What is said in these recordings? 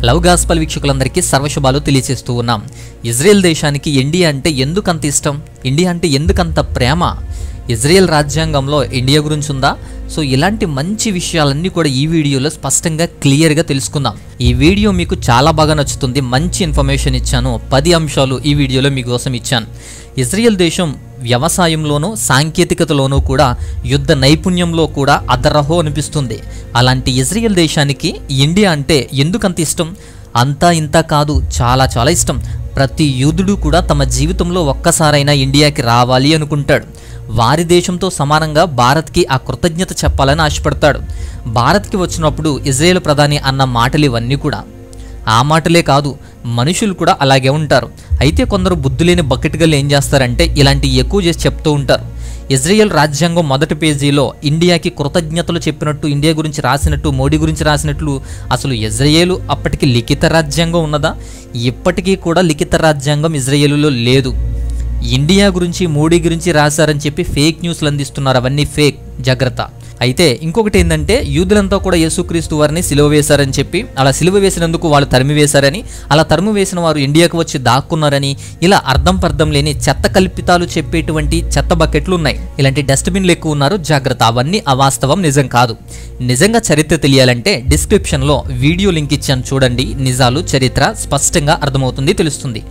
Love gospel వీక్షకులందరికీ సర్వశుభాలు తెలియజేస్తూ ఉన్నాం. ఇజ్రాయెల్ దేశానికి ఇండియా అంటే ఎందుకంత ఇష్టం, ఇండియా అంటే ఎందుకంత ప్రేమ, ఇజ్రాయెల్ రాజ్యాంగంలో ఇండియా గురించి ఉందా? సో ఇలాంటి మంచి విషయాలన్నీ కూడా ఈ వీడియోలో స్పష్టంగా క్లియర్గా తెలుసుకుందాం. ఈ వీడియో మీకు చాలా బాగా నచ్చుతుంది. మంచి ఇన్ఫర్మేషన్ ఇచ్చాను, 10 అంశాలు ఈ వీడియోలో మీకోసం ఇచ్చాను. ఇజ్రాయెల్ దేశం వ్యవసాయంలోనూ సాంకేతికతలోనూ కూడా యుద్ధ నైపుణ్యంలో కూడా అదరహో అనిపిస్తుంది. అలాంటి ఇజ్రాయెల్ దేశానికి ఇండియా అంటే ఎందుకంత ఇష్టం? అంతా ఇంత కాదు, చాలా చాలా ఇష్టం. ప్రతి యూదుడు కూడా తమ జీవితంలో ఒక్కసారైనా ఇండియాకి రావాలి అనుకుంటాడు. వారి దేశంతో సమానంగా భారత్కి ఆ కృతజ్ఞత చెప్పాలని ఆశపడతాడు. భారత్కి వచ్చినప్పుడు ఇజ్రాయెల్ ప్రధాని అన్న మాటలు ఇవన్నీ కూడా ఆ మాటలే కాదు, మనుషులు కూడా అలాగే ఉంటారు. అయితే కొందరు బుద్ధులేని బకెట్గలు ఏం చేస్తారంటే ఇలాంటివి ఎక్కువ చేసి చెప్తూ ఉంటారు. ఇజ్రాయెల్ రాజ్యాంగం మొదటి పేజీలో ఇండియాకి కృతజ్ఞతలు చెప్పినట్టు, ఇండియా గురించి రాసినట్టు, మోడీ గురించి రాసినట్లు అసలు ఇజ్రాయెల్ అప్పటికి లిఖిత రాజ్యాంగం ఉన్నదా? ఇప్పటికీ కూడా లిఖిత రాజ్యాంగం ఇజ్రాయెల్లో లేదు. ఇండియా గురించి మోడీ గురించి రాశారని చెప్పి ఫేక్ న్యూస్లు అందిస్తున్నారు. అవన్నీ ఫేక్, జాగ్రత్త. అయితే ఇంకొకటి ఏంటంటే యేసుదంతా కూడా యేసుక్రీస్తు వారిని సిలువ వేశారని చెప్పి, అలా సిలువ వేసినందుకు వాళ్ళు తరిమి వేశారని, అలా తరిమి వేసిన వారు ఇండియాకు వచ్చి దాక్కున్నారని, ఇలా అర్థం పర్థం లేని చెత్త కల్పితాలు చెప్పేటువంటి చెత్త బకెట్లు ఉన్నాయి. ఇలాంటి డస్ట్బిన్లు ఎక్కువ ఉన్నారు, జాగ్రత్త. అవన్నీ అవాస్తవం, నిజం కాదు. నిజంగా చరిత్ర తెలియాలంటే డిస్క్రిప్షన్లో వీడియో లింక్ ఇచ్చాను, చూడండి. నిజాలు, చరిత్ర స్పష్టంగా అర్థమవుతుంది, తెలుస్తుంది.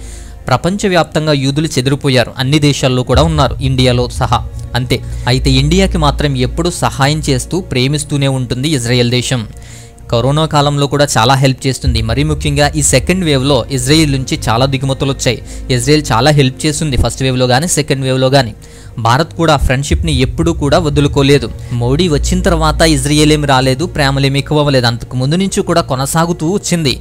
ప్రపంచవ్యాప్తంగా యూదులు చెదిరిపోయారు, అన్ని దేశాల్లో కూడా ఉన్నారు, ఇండియాలో సహా. అంతే. అయితే ఇండియాకి మాత్రం ఎప్పుడూ సహాయం చేస్తూ ప్రేమిస్తూనే ఉంటుంది ఇజ్రాయెల్ దేశం. కరోనా కాలంలో కూడా చాలా హెల్ప్ చేస్తుంది. మరీ ముఖ్యంగా ఈ సెకండ్ వేవ్లో ఇజ్రాయెల్ నుంచి చాలా దిగుమతులు వచ్చాయి. ఇజ్రాయెల్ చాలా హెల్ప్ చేస్తుంది ఫస్ట్ వేవ్లో కానీ సెకండ్ వేవ్లో కానీ. భారత్ కూడా ఫ్రెండ్షిప్ని ఎప్పుడూ కూడా వదులుకోలేదు. మోడీ వచ్చిన తర్వాత ఇజ్రాయెల్ ఏమి రాలేదు, ప్రేమలేమి ఎక్కువ అవ్వలేదు. అంతకు ముందు నుంచి కూడా కొనసాగుతూ వచ్చింది.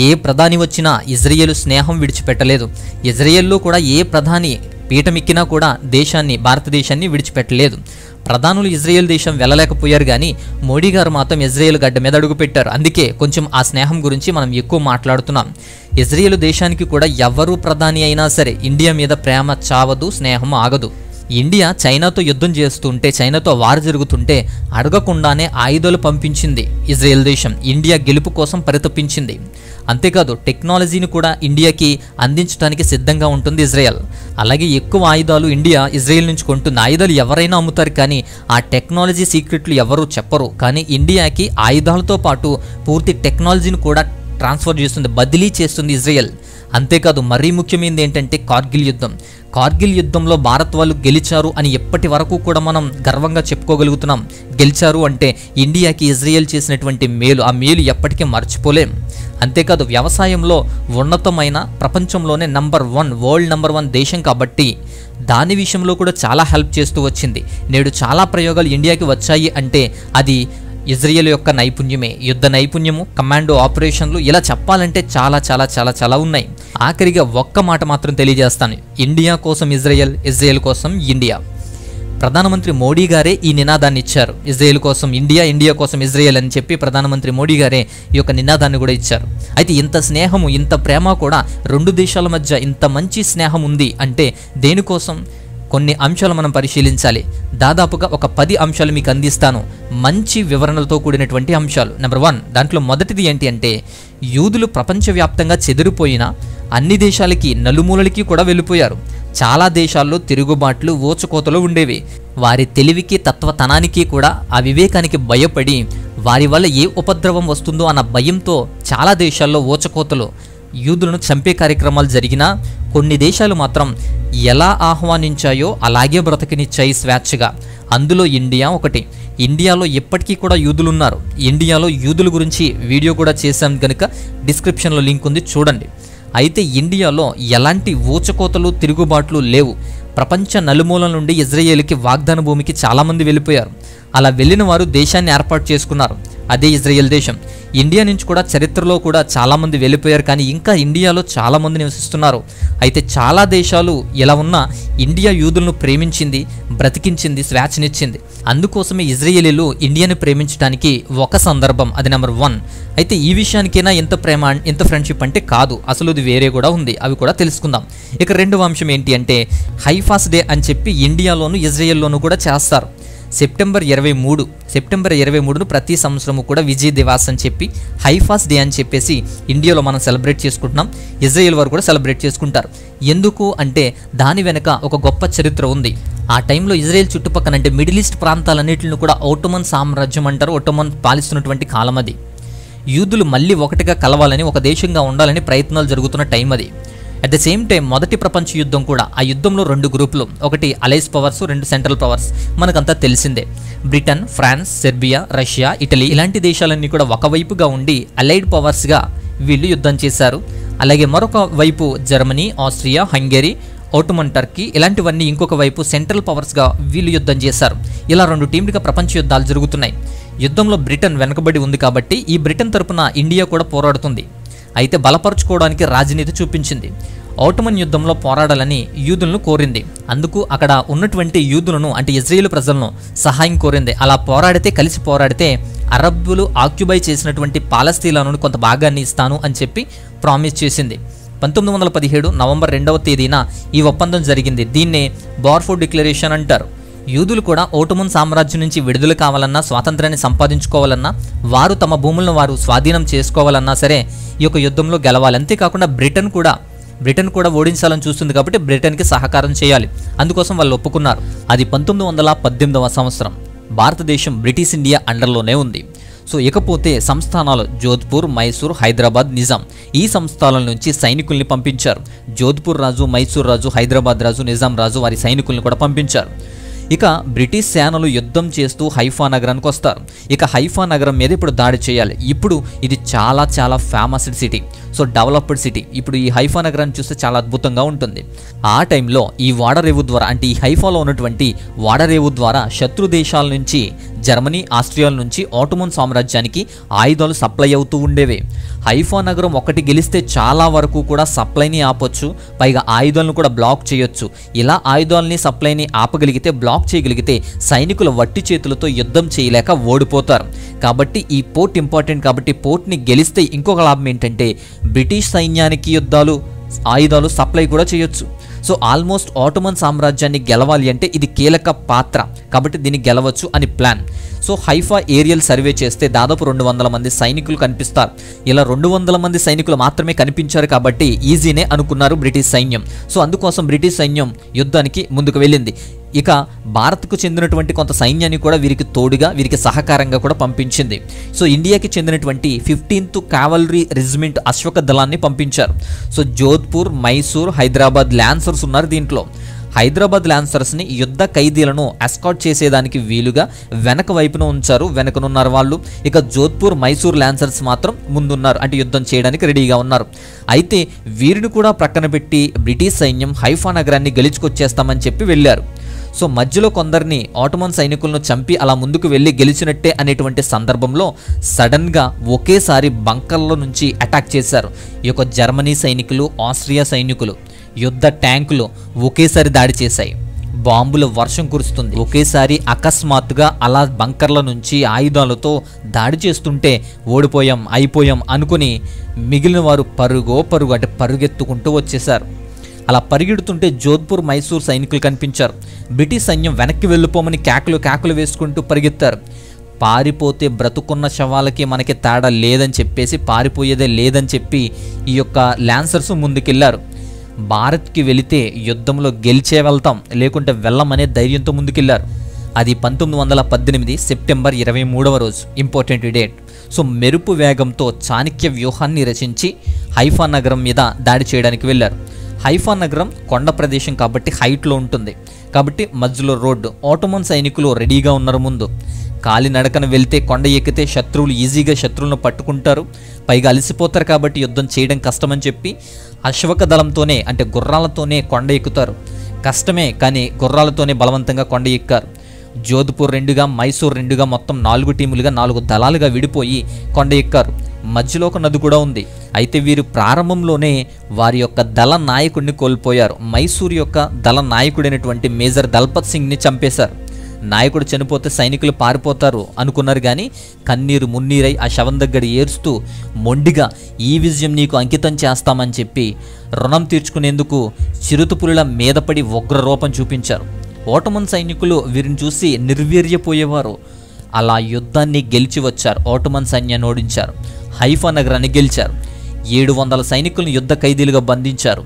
ఏ ప్రధాని వచ్చినా ఇజ్రాయెల్ స్నేహం విడిచిపెట్టలేదు. ఇజ్రాయెల్లో కూడా ఏ ప్రధాని పీఠమెక్కినా కూడా దేశాన్ని, భారతదేశాన్ని విడిచిపెట్టలేదు. ప్రధానులు ఇజ్రాయెల్ దేశం వెళ్ళలేకపోయారు, కానీ మోడీ గారు మాత్రం ఇజ్రాయెల్ గడ్డ మీద అడుగు పెట్టారు. అందుకే కొంచెం ఆ స్నేహం గురించి మనం ఎక్కువ మాట్లాడుతున్నాం. ఇజ్రాయెల్ దేశానికి కూడా ఎవరు ప్రధాని అయినా సరే ఇండియా మీద ప్రేమ చావదు, స్నేహం ఆగదు. ఇండియా చైనాతో యుద్ధం చేస్తుంటే, చైనాతో వార్ జరుగుతుంటే అడగకుండానే ఆయుధాలు పంపించింది ఇజ్రాయెల్ దేశం. ఇండియా గెలుపు కోసం పరితపించింది. అంతేకాదు టెక్నాలజీని కూడా ఇండియాకి అందించడానికి సిద్ధంగా ఉంటుంది ఇజ్రాయెల్. అలాగే ఎక్కువ ఆయుధాలు ఇండియా ఇజ్రాయెల్ నుంచి కొంటుంది. ఆయుధాలు ఎవరైనా అమ్ముతారు, కానీ ఆ టెక్నాలజీ సీక్రెట్లు ఎవరూ చెప్పరు. కానీ ఇండియాకి ఆయుధాలతో పాటు పూర్తి టెక్నాలజీని కూడా ట్రాన్స్ఫర్ చేస్తుంది, బదిలీ చేస్తుంది ఇజ్రాయెల్. అంతేకాదు మరీ ముఖ్యమైనది ఏంటంటే కార్గిల్ యుద్ధం. కార్గిల్ యుద్ధంలో భారత్ వాళ్ళు గెలిచారు అని ఎప్పటి వరకు కూడా మనం గర్వంగా చెప్పుకోగలుగుతున్నాం. గెలిచారు అంటే ఇండియాకి ఇజ్రాయెల్ చేసినటువంటి మేలు, ఆ మేలు ఎప్పటికీ మర్చిపోలేం. అంతేకాదు వ్యవసాయంలో ఉన్నతమైన, ప్రపంచంలోనే వరల్డ్ నెంబర్ 1 దేశం కాబట్టి దాని విషయంలో కూడా చాలా హెల్ప్ చేస్తూ వచ్చింది. నేడు చాలా ప్రయోగాలు ఇండియాకి వచ్చాయి అంటే అది ఇజ్రాయెల్ యొక్క నైపుణ్యమే. యుద్ధ నైపుణ్యము, కమాండో ఆపరేషన్లు, ఇలా చెప్పాలంటే చాలా చాలా చాలా చాలా ఉన్నాయి. ఆఖరిగా ఒక్క మాట మాత్రం తెలియజేస్తాను. ఇండియా కోసం ఇజ్రాయెల్, ఇజ్రాయెల్ కోసం ఇండియా. ప్రధానమంత్రి మోడీ గారే ఈ నినాదాన్ని ఇచ్చారు. ఇజ్రాయెల్ కోసం ఇండియా, ఇండియా కోసం ఇజ్రాయెల్ అని చెప్పి ప్రధానమంత్రి మోడీ గారే ఈ యొక్క నినాదాన్ని కూడా ఇచ్చారు. అయితే ఇంత స్నేహము, ఇంత ప్రేమ కూడా రెండు దేశాల మధ్య ఇంత మంచి స్నేహం ఉంది అంటే దేనికోసం? కొన్ని అంశాలు మనం పరిశీలించాలి. దాదాపుగా ఒక 10 అంశాలు మీకు అందిస్తాను, మంచి వివరణలతో కూడినటువంటి అంశాలు. నెంబర్ 1, దాంట్లో మొదటిది ఏంటి అంటే యూదులు ప్రపంచవ్యాప్తంగా చెదిరిపోయిన అన్ని దేశాలకి, నలుమూలలకి కూడా వెళ్ళిపోయారు. చాలా దేశాల్లో తిరుగుబాట్లు, ఊచకోతలు ఉండేవి. వారి తెలివికి, తత్వతనానికి కూడా, ఆ వివేకానికి భయపడి వారి వల్ల ఏ ఉపద్రవం వస్తుందో అన్న భయంతో చాలా దేశాల్లో ఊచకోతలు, యూదులను చంపే కార్యక్రమాలు జరిగినా కొన్ని దేశాలు మాత్రం ఎలా ఆహ్వానించాయో అలాగే బ్రతకనిచ్చాయి స్వేచ్ఛగా. అందులో ఇండియా ఒకటి. ఇండియాలో ఇప్పటికీ కూడా యూదులు ఉన్నారు. ఇండియాలో యూదుల గురించి వీడియో కూడా చేశాం కనుక డిస్క్రిప్షన్లో లింక్ ఉంది, చూడండి. అయితే ఇండియాలో ఎలాంటి ఊచకోతలు, తిరుగుబాట్లు లేవు. ప్రపంచ నలుమూలల నుండి ఇజ్రాయెల్కి, వాగ్దాన భూమికి చాలామంది వెళ్ళిపోయారు. అలా వెళ్ళిన వారు దేశాన్ని ఏర్పాటు చేసుకున్నారు, అదే ఇజ్రాయెల్ దేశం. ఇండియా నుంచి కూడా చరిత్రలో కూడా చాలామంది వెళ్ళిపోయారు, కానీ ఇంకా ఇండియాలో చాలామంది నివసిస్తున్నారు. అయితే చాలా దేశాలు ఇలా ఉన్నా ఇండియా యూదులను ప్రేమించింది, బ్రతికించింది, స్వేచ్ఛనిచ్చింది. అందుకోసమే ఇజ్రాయేలీలు ఇండియాని ప్రేమించడానికి ఒక సందర్భం, అది నెంబర్ 1. అయితే ఈ విషయానికైనా ఎంత ప్రేమ, ఎంత ఫ్రెండ్షిప్ అంటే కాదు, అసలు ఇది వేరే కూడా ఉంది, అవి కూడా తెలుసుకుందాం. ఇక రెండవ అంశం ఏంటి అంటే హైఫాస్ డే అని చెప్పి ఇండియాలోను ఇజ్రాయెల్లోనూ కూడా చేస్తారు. సెప్టెంబర్ 23ను ప్రతి సంవత్సరము కూడా విజయ్ దివాస్ అని చెప్పి హైఫాస్ డే అని చెప్పేసి ఇండియాలో మనం సెలబ్రేట్ చేసుకుంటున్నాం. ఇజ్రాయెల్ వారు కూడా సెలబ్రేట్ చేసుకుంటారు. ఎందుకు అంటే దాని వెనక ఒక గొప్ప చరిత్ర ఉంది. ఆ టైంలో ఇజ్రాయెల్ చుట్టుపక్కల అంటే మిడిల్ ఈస్ట్ ప్రాంతాలన్నింటిని కూడా ఒట్టోమన్ సామ్రాజ్యం అంటారు. ఒట్టోమన్ పాలిస్తున్నటువంటి కాలం అది. యూదులు మళ్ళీ ఒకటిగా కలవాలని, ఒక దేశంగా ఉండాలని ప్రయత్నాలు జరుగుతున్న టైం అది. అట్ ద సేమ్ టైం మొదటి ప్రపంచ యుద్ధం కూడా, ఆ యుద్ధంలో 2 గ్రూపులు, ఒకటి అలైస్ పవర్స్, 2 సెంట్రల్ పవర్స్, మనకంతా తెలిసిందే. Britain, France, Serbia, Russia, Italy ఇలాంటి దేశాలన్నీ కూడా ఒకవైపుగా ఉండి అలైడ్ పవర్స్గా వీళ్ళు యుద్ధం చేశారు. అలాగే మరొక వైపు Germany, Austria, Hungary, Ottoman Turkey ఇలాంటివన్నీ ఇంకొక వైపు సెంట్రల్ పవర్స్గా వీళ్ళు యుద్ధం చేశారు. ఇలా 2 టీంలుగా ప్రపంచ యుద్ధాలు జరుగుతున్నాయి. యుద్ధంలో బ్రిటన్ వెనకబడి ఉంది కాబట్టి ఈ బ్రిటన్ తరపున ఇండియా కూడా పోరాడుతుంది. అయితే బలపరుచుకోవడానికి రాజనీతి చూపించింది. ఒట్టోమన్ యుద్ధంలో పోరాడాలని యూదులను కోరింది. అందుకు అక్కడ ఉన్నటువంటి యూదులను అంటే ఇజ్రాయేల్ ప్రజలను సహాయం కోరింది. అలా కలిసి పోరాడితే అరబ్బులు ఆక్యుపై చేసినటువంటి పాలస్తీనాను కొంత భాగాన్ని ఇస్తాను అని చెప్పి ప్రామిస్ చేసింది. 1917 నవంబర్ 2వ తేదీన ఈ ఒప్పందం జరిగింది. దీన్నే బాల్ఫోర్ డిక్లరేషన్ అంటారు. యూదులు కూడా ఒట్టోమన్ సామ్రాజ్యం నుంచి విడుదల కావాలన్నా, స్వాతంత్రాన్ని సంపాదించుకోవాలన్నా, వారు తమ భూములను వారు స్వాధీనం చేసుకోవాలన్నా సరే ఈ యొక్క యుద్ధంలో గెలవాలి. అంతేకాకుండా బ్రిటన్ కూడా ఓడించాలని చూస్తుంది కాబట్టి బ్రిటన్కి సహకారం చేయాలి. అందుకోసం వాళ్ళు ఒప్పుకున్నారు. అది 1918వ సంవత్సరం. భారతదేశం బ్రిటిష్ ఇండియా అండర్లోనే ఉంది. సో ఇకపోతే సంస్థానాలు జోధ్పూర్, మైసూర్, హైదరాబాద్, నిజాం ఈ సంస్థానాల నుంచి సైనికుల్ని పంపించారు. జోధ్పూర్ రాజు, మైసూర్ రాజు, హైదరాబాద్ రాజు, నిజాం రాజు వారి సైనికుల్ని కూడా పంపించారు. ఇక బ్రిటిష్ సేనలు యుద్ధం చేస్తూ హైఫా నగరానికి వస్తారు. ఇక హైఫా నగరం మీద ఇప్పుడు దాడి చేయాలి. ఇప్పుడు ఇది చాలా చాలా famous city, so developed city. ఇప్పుడు ఈ హైఫా నగరాన్ని చూస్తే చాలా అద్భుతంగా ఉంటుంది. ఆ టైంలో ఈ వాడరేవు ద్వారా అంటే ఈ హైఫాలో ఉన్నటువంటి వాడరేవు ద్వారా శత్రు దేశాల నుంచి, జర్మనీ, ఆస్ట్రియా నుంచి ఒట్టోమన్ సామ్రాజ్యానికి ఆయుధాలు సప్లై అవుతూ ఉండేవి. హైఫా నగరం ఒకటి గెలిస్తే చాలా వరకు కూడా సప్లైని ఆపొచ్చు, పైగా ఆయుధాలను కూడా బ్లాక్ చేయొచ్చు. ఇలా ఆయుధాలని సప్లైని ఆపగలిగితే, బ్లాక్ చేయగలిగితే సైనికుల వట్టి చేతులతో యుద్ధం చేయలేక ఓడిపోతారు. కాబట్టి ఈ పోర్ట్ ఇంపార్టెంట్. కాబట్టి పోర్ట్ని గెలిస్తే ఇంకొక లాభం ఏంటంటే బ్రిటిష్ సైన్యానికి ఆయుధాలు సప్లై కూడా చేయొచ్చు. సో ఆల్మోస్ట్ ఒట్టోమన్ సామ్రాజ్యాన్ని గెలవాలి అంటే ఇది కీలక పాత్ర, కాబట్టి దీన్ని గెలవచ్చు అని plan. So Haifa aerial survey చేస్తే దాదాపు 200 మంది సైనికులు కనిపిస్తారు. ఇలా 200 మంది సైనికులు మాత్రమే కనిపించారు కాబట్టి ఈజీనే అనుకున్నారు బ్రిటిష్ సైన్యం. సో అందుకోసం బ్రిటిష్ సైన్యం యుద్ధానికి ముందుకు వెళ్ళింది. ఇక భారత్కు చెందినటువంటి కొంత సైన్యాన్ని కూడా వీరికి తోడుగా, వీరికి సహకారంగా కూడా పంపించింది. సో ఇండియాకి చెందినటువంటి 15th కావలరీ రెజిమెంట్ అశ్వక దళాన్ని పంపించారు. సో జోధ్పూర్, మైసూర్, హైదరాబాద్ లాన్సర్స్ ఉన్నారు దీంట్లో. హైదరాబాద్ లాన్సర్స్ని యుద్ధ ఖైదీలను ఎస్కాట్ చేసేదానికి వీలుగా వెనక వైపున ఉంచారు, వెనకనున్నారు వాళ్ళు. ఇక జోధ్పూర్, మైసూర్ లాన్సర్స్ మాత్రం ముందున్నారు, అంటే యుద్ధం చేయడానికి రెడీగా ఉన్నారు. అయితే వీరిని కూడా ప్రక్కన పెట్టి బ్రిటిష్ సైన్యం హైఫా నగరాన్ని గెలుచుకొచ్చేస్తామని చెప్పి వెళ్ళారు. సో మధ్యలో కొందరిని ఒట్టోమన్ సైనికులను చంపి అలా ముందుకు వెళ్ళి గెలిచినట్టే అనేటువంటి సందర్భంలో సడన్గా ఒకేసారి బంకర్ల నుంచి అటాక్ చేశారు. ఈ యొక్క జర్మనీ సైనికులు, ఆస్ట్రియా సైనికులు, యుద్ధ ట్యాంకులు ఒకేసారి దాడి చేశాయి. బాంబుల వర్షం కురుస్తుంది. ఒకేసారి అకస్మాత్తుగా అలా బంకర్ల నుంచి ఆయుధాలతో దాడి చేస్తుంటే అయిపోయాం అనుకుని మిగిలిన వారు పరుగెత్తుకుంటూ వచ్చేశారు. అలా పరిగెడుతుంటే జోధ్పూర్, మైసూర్ సైనికులు కనిపించారు. బ్రిటిష్ సైన్యం వెనక్కి వెళ్ళిపోమని కేకలు వేసుకుంటూ పరిగెత్తారు. పారిపోతే బ్రతుకున్న శవాలకి మనకి తేడా లేదని చెప్పేసి, పారిపోయేదే లేదని చెప్పి ఈ యొక్క లాన్సర్స్ ముందుకెళ్లారు. భారత్కి వెళితే యుద్ధంలో గెలిచే వెళ్తాం, లేకుంటే వెళ్ళమనే ధైర్యంతో ముందుకెళ్లారు. అది 1918 సెప్టెంబర్ 23వ రోజు, ఇంపార్టెంట్ డేట్. సో మెరుపు వేగంతో చాణక్య వ్యూహాన్ని రచించి హైఫా నగరం మీద దాడి చేయడానికి వెళ్ళారు. హైఫా నగరం కొండ ప్రదేశం కాబట్టి హైట్లో ఉంటుంది, కాబట్టి మధ్యలో రోడ్డు. ఒట్టోమన్ సైనికులు రెడీగా ఉన్నారు. ముందు కాలినడకన వెళ్తే, కొండ ఎక్కితే శత్రువులు ఈజీగా శత్రువులను పట్టుకుంటారు, పైగా అలసిపోతారు కాబట్టి యుద్ధం చేయడం కష్టమని చెప్పి అశ్వక దళంతోనే అంటే గుర్రాలతోనే కొండ ఎక్కుతారు. కష్టమే కానీ గుర్రాలతోనే బలవంతంగా కొండ ఎక్కారు. జోధ్పూర్ 2గా, మైసూర్ 2గా, మొత్తం 4 టీములుగా 4 దళాలుగా విడిపోయి కొండ ఎక్కారు. మధ్యలో ఒక నది కూడా ఉంది. అయితే వీరు ప్రారంభంలోనే వారి యొక్క దళ నాయకుడిని కోల్పోయారు. మైసూర్ యొక్క దళ నాయకుడైనటువంటి మేజర్ దల్పత్ సింగ్ని చంపేశారు. నాయకుడు చనిపోతే సైనికులు పారిపోతారు అనుకున్నారు, కానీ కన్నీరు మున్నీరై ఆ శవం దగ్గర ఏడుస్తూ మొండిగా ఈ విజయం నీకు అంకితం చేస్తామని చెప్పి రుణం తీర్చుకునేందుకు చిరుతపులుల మీదపడి ఉగ్ర రూపం చూపించారు. ఓటమన్ సైనికులు వీరిని చూసి నిర్వీర్యపోయేవారు. అలా యుద్ధాన్ని గెలిచి వచ్చారు. ఓటమన్ సైన్యాన్ని ఓడించారు. హైఫా నగరాన్ని గెలిచారు. 700 సైనికులను యుద్ధ ఖైదీలుగా బంధించారు.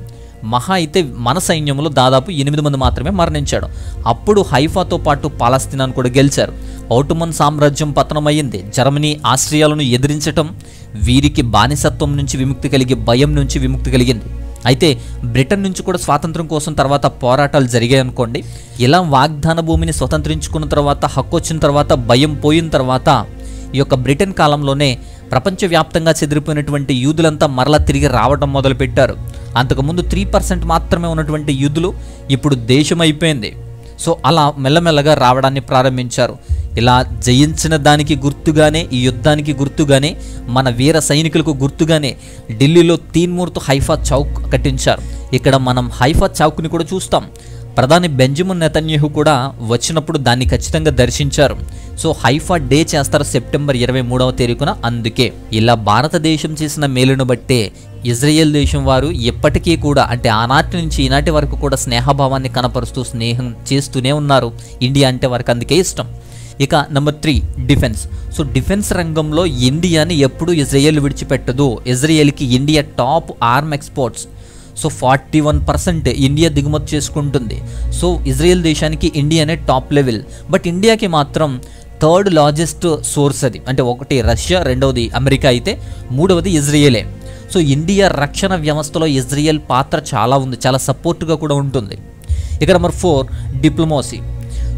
మహా అయితే మన సైన్యంలో దాదాపు 8 మంది మాత్రమే మరణించాడు. అప్పుడు హైఫాతో పాటు పాలస్తీనాను కూడా గెలిచారు. ఓటమన్ సామ్రాజ్యం పతనమైంది. జర్మనీ, ఆస్ట్రియాలను ఎదిరించటం వీరికి బానిసత్వం నుంచి విముక్తి కలిగి, భయం నుంచి విముక్తి కలిగింది. అయితే బ్రిటన్ నుంచి కూడా స్వాతంత్రం కోసం తర్వాత పోరాటాలు జరిగాయి అనుకోండి. ఇలా వాగ్దాన భూమిని స్వతంత్రించుకున్న తర్వాత, హక్కు వచ్చిన తర్వాత, భయం పోయిన తర్వాత ఈ యొక్క బ్రిటన్ కాలంలోనే ప్రపంచవ్యాప్తంగా చెదిరిపోయినటువంటి యూదులంతా మరలా తిరిగి రావడం మొదలుపెట్టారు. అంతకుముందు 3% మాత్రమే ఉన్నటువంటి యూదులు ఇప్పుడు దేశం అయిపోయింది. సో అలా మెల్లమెల్లగా రావడాన్ని ప్రారంభించారు. ఇలా జయించిన దానికి గుర్తుగానే, ఈ యుద్ధానికి గుర్తుగానే, మన వీర సైనికులకు గుర్తుగానే ఢిల్లీలో తీన్మూర్తో హైఫా చౌక్ కట్టించారు. ఇక్కడ మనం హైఫా చౌక్ని కూడా చూస్తాం. ప్రధాని బెంజమిన్ నెతన్యాహు కూడా వచ్చినప్పుడు దాన్ని ఖచ్చితంగా దర్శించారు. సో హైఫా డే చేస్తారు సెప్టెంబర్ 23వ తేదీన. అందుకే ఇలా భారతదేశం చేసిన మేలును బట్టే ఇజ్రాయెల్ దేశం వారు ఎప్పటికీ కూడా, అంటే ఆనాటి నుంచి ఈనాటి వరకు కూడా స్నేహభావాన్ని కనపరుస్తూ స్నేహం చేస్తూనే ఉన్నారు. ఇండియా అంటే వారికి అందుకే ఇష్టం. ఇక నెంబర్ 3 డిఫెన్స్. సో డిఫెన్స్ రంగంలో ఇండియాని ఎప్పుడూ ఇజ్రాయెల్ విడిచిపెట్టదు. ఇజ్రాయెల్కి India top arm exports. So 41% India దిగుమతి చేసుకుంటుంది. సో ఇజ్రాయెల్ దేశానికి ఇండియానే టాప్ లెవెల్. బట్ ఇండియాకి మాత్రం 3rd లార్జెస్ట్ సోర్స్ అది. అంటే ఒకటి రష్యా, రెండవది అమెరికా, అయితే మూడవది ఇజ్రాయెలే. సో ఇండియా రక్షణ వ్యవస్థలో ఇజ్రాయెల్ పాత్ర చాలా ఉంది, చాలా సపోర్ట్గా కూడా ఉంటుంది. ఇక నెంబర్ 4 డిప్లొమసీ.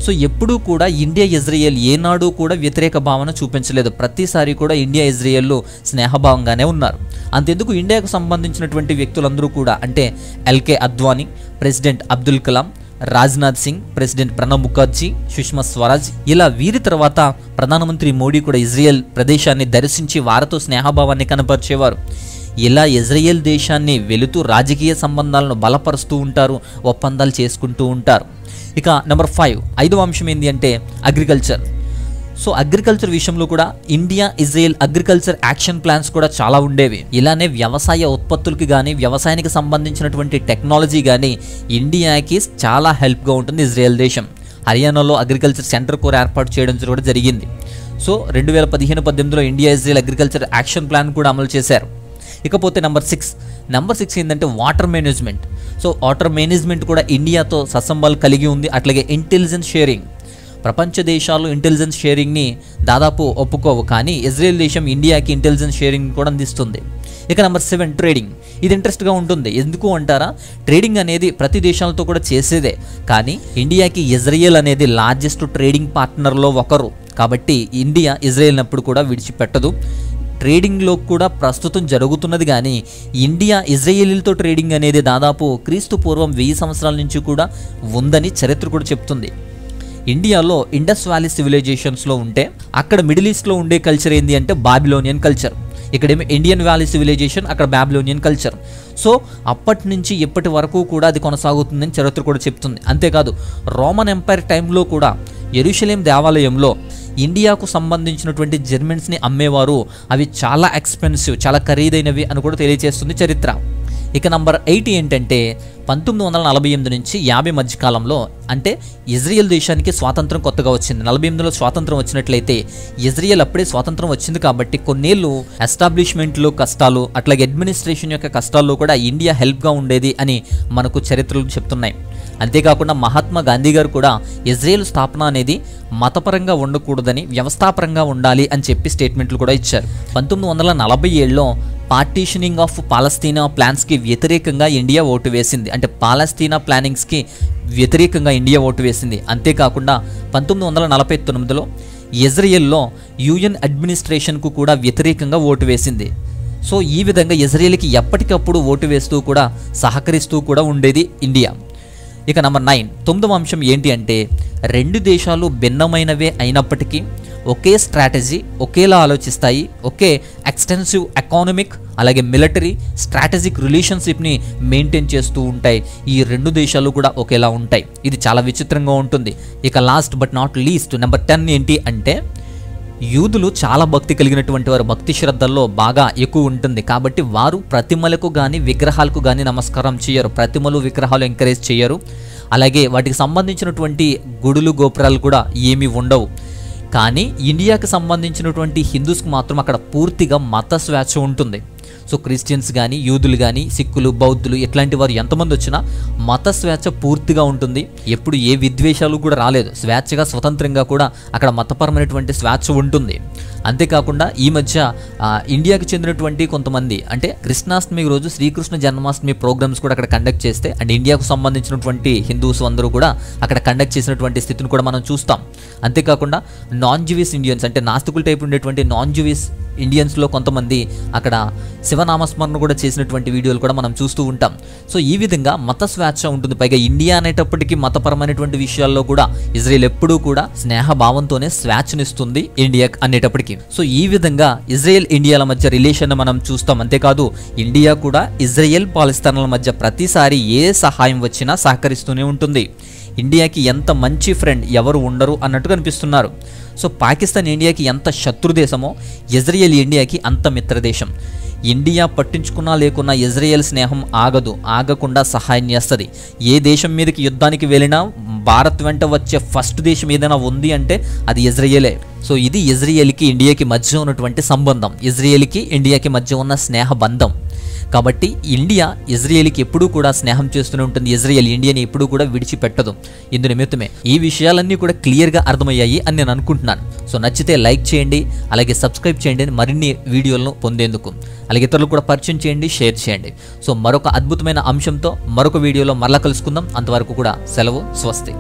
సో ఎప్పుడూ కూడా ఇండియా ఇజ్రాయెల్ ఏనాడు కూడా వ్యతిరేక భావన చూపించలేదు. ప్రతిసారి కూడా ఇండియా ఇజ్రాయెల్ స్నేహభావంగానే ఉన్నారు. అంతెందుకు ఇండియాకు సంబంధించినటువంటి వ్యక్తులందరూ కూడా, అంటే ఎల్కే అద్వానీ, ప్రెసిడెంట్ అబ్దుల్ కలాం, రాజ్నాథ్ సింగ్, ప్రెసిడెంట్ ప్రణబ్ ముఖర్జీ, సుష్మా స్వరాజ్, ఇలా వీరి తర్వాత ప్రధానమంత్రి మోడీ కూడా ఇజ్రాయెల్ ప్రదేశాన్ని దర్శించి వారితో స్నేహభావాన్ని కనపరిచేవారు. ఇలా ఇజ్రాయెల్ దేశాన్ని వెళుతూ రాజకీయ సంబంధాలను బలపరుస్తూ ఉంటారు, ఒప్పందాలు చేసుకుంటూ ఉంటారు. ఇక నెంబర్ 5 ఐదవ అంశం ఏంటి అంటే అగ్రికల్చర్. సో అగ్రికల్చర్ విషయంలో కూడా India Israel agriculture action plans కూడా చాలా ఉండేవి. ఇలానే వ్యవసాయ ఉత్పత్తులకి కానీ, వ్యవసాయానికి సంబంధించినటువంటి టెక్నాలజీ కానీ ఇండియాకి చాలా హెల్ప్గా ఉంటుంది ఇజ్రాయెల్ దేశం. హర్యానాలో అగ్రికల్చర్ సెంటర్ కూడా ఏర్పాటు చేయడం కూడా జరిగింది. సో 2015-18లో India Israel agriculture action plan కూడా అమలు చేశారు. ఇకపోతే నెంబర్ 6 ఏంటంటే water management. So water management కూడా ఇండియాతో సత్సంబాలు కలిగి ఉంది. అట్లాగే ఇంటెలిజెన్స్ షేరింగ్. ప్రపంచ దేశాలు ఇంటెలిజెన్స్ షేరింగ్ని దాదాపు ఒప్పుకోవు, కానీ ఇజ్రాయెల్ దేశం ఇండియాకి ఇంటెలిజెన్స్ షేరింగ్ కూడా అందిస్తుంది. ఇక నెంబర్ 7 ట్రేడింగ్. ఇది ఇంట్రెస్ట్గా ఉంటుంది. ఎందుకు అంటారా, ట్రేడింగ్ అనేది ప్రతి దేశాలతో కూడా చేసేదే, కానీ ఇండియాకి ఇజ్రాయెల్ అనేది లార్జెస్ట్ ట్రేడింగ్ పార్ట్నర్లో ఒకరు. కాబట్టి ఇండియా ఇజ్రాయెల్ని ఎప్పుడు కూడా విడిచిపెట్టదు. ట్రేడింగ్లో కూడా ప్రస్తుతం జరుగుతున్నది, కానీ ఇండియా ఇజ్రాయేలీలతో ట్రేడింగ్ అనేది దాదాపు క్రీస్తు పూర్వం 1000 సంవత్సరాల నుంచి కూడా ఉందని చరిత్ర కూడా చెప్తుంది. ఇండియాలో ఇండస్ వ్యాలీ సివిలైజేషన్స్లో ఉంటే, అక్కడ మిడిల్ ఈస్ట్లో ఉండే కల్చర్ ఏంటి అంటే బాబిలోనియన్ కల్చర్. ఇక్కడేమో ఇండియన్ వ్యాలీ సివిలైజేషన్, అక్కడ బాబిలోనియన్ కల్చర్. సో అప్పటి నుంచి ఇప్పటి వరకు కూడా అది కొనసాగుతుందని చరిత్ర కూడా చెప్తుంది. అంతేకాదు రోమన్ ఎంపైర్ టైంలో కూడా యెరూషలేం దేవాలయంలో ఇండియాకు సంబంధించినటువంటి జర్మన్స్ని అమ్మేవారు. అవి చాలా ఎక్స్పెన్సివ్, చాలా ఖరీదైనవి అని కూడా తెలియజేస్తుంది చరిత్ర. ఇక నంబర్ 8 ఏంటంటే 1948 నుంచి 50 మధ్య కాలంలో, అంటే ఇజ్రాయెల్ దేశానికి స్వాతంత్రం కొత్తగా వచ్చింది. 48లో స్వాతంత్రం వచ్చినట్లయితే ఇజ్రాయెల్ అప్పుడే స్వాతంత్రం వచ్చింది కాబట్టి కొన్నేళ్ళు ఎస్టాబ్లిష్మెంట్లో కష్టాలు, అట్లాగే అడ్మినిస్ట్రేషన్ యొక్క కష్టాల్లో కూడా ఇండియా హెల్ప్గా ఉండేది అని మనకు చరిత్రలు చెప్తున్నాయి. అంతేకాకుండా మహాత్మా గాంధీ గారు కూడా ఇజ్రాయెల్ స్థాపన అనేది మతపరంగా ఉండకూడదని, వ్యవస్థాపరంగా ఉండాలి అని చెప్పి స్టేట్మెంట్లు కూడా ఇచ్చారు. 1947లో పార్టీషనింగ్ ఆఫ్ పాలస్తీనా ప్లాన్స్కి వ్యతిరేకంగా ఇండియా ఓటు వేసింది. అంటే పాలస్తీనా ప్లానింగ్స్కి వ్యతిరేకంగా ఇండియా ఓటు వేసింది. అంతేకాకుండా 1949లో ఇజ్రాయెల్లో యుఎన్ అడ్మినిస్ట్రేషన్కు కూడా వ్యతిరేకంగా ఓటు వేసింది. సో ఈ విధంగా ఇజ్రాయెల్కి ఎప్పటికప్పుడు ఓటు వేస్తూ కూడా సహకరిస్తూ కూడా ఉండేది ఇండియా. ఇక నెంబర్ 9వ అంశం ఏంటి అంటే, రెండు దేశాలు భిన్నమైనవే అయినప్పటికీ ఒకే స్ట్రాటజీ, ఒకేలా ఆలోచిస్తాయి, ఒకే ఎక్స్టెన్సివ్ ఎకానమిక్ అలాగే మిలిటరీ స్ట్రాటజిక్ రిలేషన్షిప్ని మెయింటైన్ చేస్తూ ఉంటాయి. ఈ రెండు దేశాలు కూడా ఒకేలా ఉంటాయి. ఇది చాలా విచిత్రంగా ఉంటుంది. ఇక last but not least number 10 ఏంటి అంటే, యూదులు చాలా భక్తి కలిగినటువంటి వారు, భక్తి శ్రద్ధల్లో బాగా ఎక్కువ ఉంటుంది. కాబట్టి వారు ప్రతిమలకు కానీ విగ్రహాలకు కానీ నమస్కారం చేయరు. ప్రతిమలు విగ్రహాలు ఎంకరేజ్ చేయరు. అలాగే వాటికి సంబంధించినటువంటి గుడులు గోపురాలు కూడా ఏమీ ఉండవు. కానీ ఇండియాకి సంబంధించినటువంటి హిందూస్కి మాత్రం అక్కడ పూర్తిగా మత స్వేచ్ఛ ఉంటుంది. సో క్రిస్టియన్స్ కానీ, యూదులు కానీ, సిక్కులు, బౌద్ధులు ఇట్లాంటి వారు ఎంతమంది వచ్చినా మత స్వేచ్ఛ పూర్తిగా ఉంటుంది. ఎప్పుడు ఏ విద్వేషాలు కూడా రాలేదు. స్వేచ్ఛగా స్వతంత్రంగా కూడా అక్కడ మతపరమైనటువంటి స్వేచ్ఛ ఉంటుంది. అంతేకాకుండా ఈ మధ్య ఇండియాకి చెందినటువంటి కొంతమంది అంటే కృష్ణాష్టమి రోజు శ్రీకృష్ణ జన్మాష్టమి ప్రోగ్రామ్స్ కూడా అక్కడ కండక్ట్ చేస్తే అండ్ ఇండియాకు సంబంధించినటువంటి హిందూస్ అందరూ కూడా అక్కడ కండక్ట్ చేసినటువంటి స్థితిని కూడా మనం చూస్తాం. అంతేకాకుండా నాన్ జ్యూయిష్ ఇండియన్స్ అంటే నాస్తికుల టైప్ ఉండేటువంటి నాన్ జ్యూయిష్ ఇండియన్స్లో కొంతమంది అక్కడ శివనామస్మరణ కూడా చేసినటువంటి వీడియోలు కూడా మనం చూస్తూ ఉంటాం. సో ఈ విధంగా మత స్వేచ్ఛ ఉంటుంది. పైగా ఇండియా అనేటప్పటికీ మతపరమైనటువంటి విషయాల్లో కూడా ఇజ్రాయెల్ ఎప్పుడూ కూడా స్నేహభావంతోనే స్వేచ్ఛనిస్తుంది ఇండియా అనేటప్పటికీ. సో ఈ విధంగా ఇజ్రాయెల్ ఇండియాల మధ్య రిలేషన్ మనం చూస్తాం. అంతేకాదు ఇండియా కూడా ఇజ్రాయెల్ పాలస్తీనాల మధ్య ప్రతిసారి ఏ సహాయం వచ్చినా సహకరిస్తూనే ఉంటుంది. ఇండియాకి ఎంత మంచి ఫ్రెండ్ ఎవరు ఉండరు అన్నట్టు కనిపిస్తున్నారు. సో పాకిస్తాన్ ఇండియాకి ఎంత శత్రుదేశమో ఇజ్రాయెల్ ఇండియాకి అంత మిత్రదేశం. ఇండియా పట్టించుకున్నా లేకున్నా ఇజ్రాయెల్ స్నేహం ఆగకుండా సహాయం చేస్తుంది. ఏ దేశం మీదకి యుద్ధానికి వెళ్ళినా భారత్ వెంట వచ్చే ఫస్ట్ దేశం ఏదైనా ఉంది అంటే అది ఇజ్రాయెలే. సో ఇది ఇజ్రాయెల్కి ఇండియాకి మధ్య ఉన్నటువంటి సంబంధం, ఇజ్రాయెల్కి ఇండియాకి మధ్య ఉన్న స్నేహ బంధం. కాబట్టి ఇండియా ఇజ్రాయెల్కి ఎప్పుడూ కూడా స్నేహం చేస్తూనే ఉంటుంది. ఇజ్రాయెల్ ఇండియాని ఎప్పుడూ కూడా విడిచిపెట్టదు. ఇందు నిమిత్తమే ఈ విషయాలన్నీ కూడా క్లియర్గా అర్థమయ్యాయి అని నేను అనుకుంటున్నాను. సో నచ్చితే లైక్ చేయండి, అలాగే సబ్స్క్రైబ్ చేయండి మరిన్ని వీడియోలను పొందేందుకు. అలాగే ఇతరులకు కూడా పరిచయం చేయండి, షేర్ చేయండి. సో మరొక అద్భుతమైన అంశంతో మరొక వీడియోలో మరలా కలుసుకుందాం. అంతవరకు కూడా సెలవు, స్వస్తి.